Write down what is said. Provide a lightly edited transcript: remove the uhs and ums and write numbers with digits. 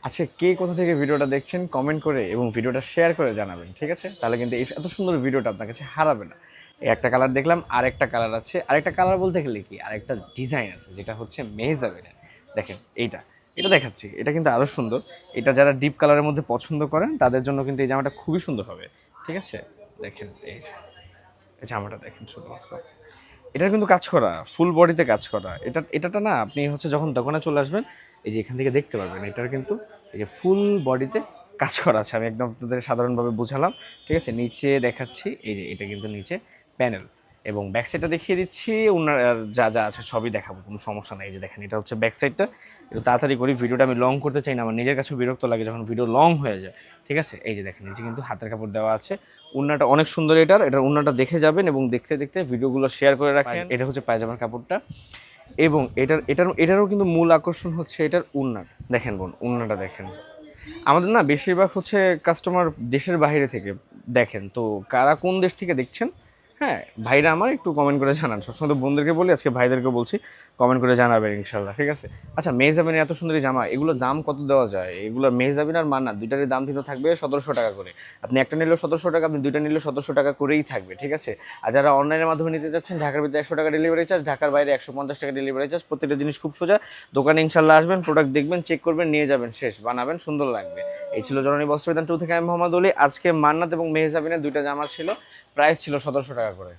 আচ্ছা, কে কোথা থেকে ভিডিওটা দেখছেন কমেন্ট করে এবং ভিডিওটা শেয়ার করে জানাবেন, ঠিক আছে? তাহলে কিন্তু এই এত সুন্দর ভিডিওটা আপনার কাছে হারাবে না। এই একটা কালার দেখলাম, আরেকটা কালার আছে, আরেকটা কালার বলতে গেলে কি আরেকটা ডিজাইন আছে যেটা হচ্ছে মেহজাবিনের। দেখেন এটা দেখাচ্ছি, এটা কিন্তু আরও সুন্দর। এটা যারা ডিপ কালারের মধ্যে পছন্দ করেন তাদের জন্য কিন্তু এই জামাটা খুবই সুন্দর হবে, ঠিক আছে? দেখেন এই জামাটা দেখেন শুধুমাত্র, এটার কিন্তু কাজ করা, ফুল বডিতে কাজ করা। এটাটা না আপনি হচ্ছে যখন দোকানে চলে আসবেন, এই যে এখান থেকে দেখতে পারবেন এটার কিন্তু এই যে ফুল বডিতে কাজ করা আছে। আমি একদম আপনাদের সাধারণভাবে বুঝালাম, ঠিক আছে? নিচে দেখাচ্ছি, এই যে এটা কিন্তু নিচে প্যানেল, এবং ব্যাক সাইডটা দেখিয়ে দিচ্ছি। ওনার যা যা আছে সবই দেখাবো, কোনো সমস্যা নাই। এই যে দেখেন এটা হচ্ছে ব্যাক সাইডটা। একটু তাড়াতাড়ি করি, ভিডিওটা আমি লং করতে চাই না, আমার নিজের কাছেও বিরক্ত লাগে যখন ভিডিও লং হয়ে যায়, ঠিক আছে? এই যে দেখেন নিচে কিন্তু হাতের কাপড় দেওয়া আছে। উন্নাটা অনেক সুন্দর, এটার উন্নাটা দেখে যাবেন এবং দেখতে দেখতে ভিডিওগুলো শেয়ার করে রাখেন। এটা হচ্ছে পায়জামার কাপড়টা, এবং এটারও কিন্তু মূল আকর্ষণ হচ্ছে এটার উন্নাটা। দেখেন বোন, উন্নাটা দেখেন। আমাদের না বেশিরভাগ হচ্ছে কাস্টমার দেশের বাইরে থেকে দেখেন, তো কারা কোন দেশ থেকে দেখছেন, হ্যাঁ ভাইরা আমার একটু কমেন্ট করে জানান। সবসময় তো বোনদেরকে বলি, আজকে ভাইদেরকে বলছি, কমেন্ট করে জানাবেন ইনশাল্লাহ, ঠিক আছে? আচ্ছা, মেহজাবিনের এত সুন্দর জামা, এগুলোর দাম কত দেওয়া যায়? এগুলো মেহজাবিন আর মান্নাত দুইটারই দাম কিন্তু থাকবে 1700 টাকা করে। আপনি একটা নিলেও 1700 টাকা, আপনি দুইটা নিলেও 1700 টাকা করেই থাকবে, ঠিক আছে? আর যারা অনলাইনের মাধ্যমে নিতে যাচ্ছেন, ঢাকার ভিতরে 100 টাকা ডেলিভারি চার্জ, ঢাকার বাইরে 150 টাকা ডেলিভারি চার্জ। প্রত্যেকটা জিনিস খুব সোজা। দোকানে ইনশাল্লাহ আসবেন, প্রোডাক্ট দেখবেন, চেক করবেন, নিয়ে যাবেন, শেষ, বানাবেন, সুন্দর লাগবে। এই ছিল জননী বস্ত্রবিতান 2 থেকে আমি মোহাম্মদ অলি। আজকে মান্নাত এবং মেহজাবিনের দুইটা জামা ছিল, প্রাইস ছিল 1700 টাকা করে।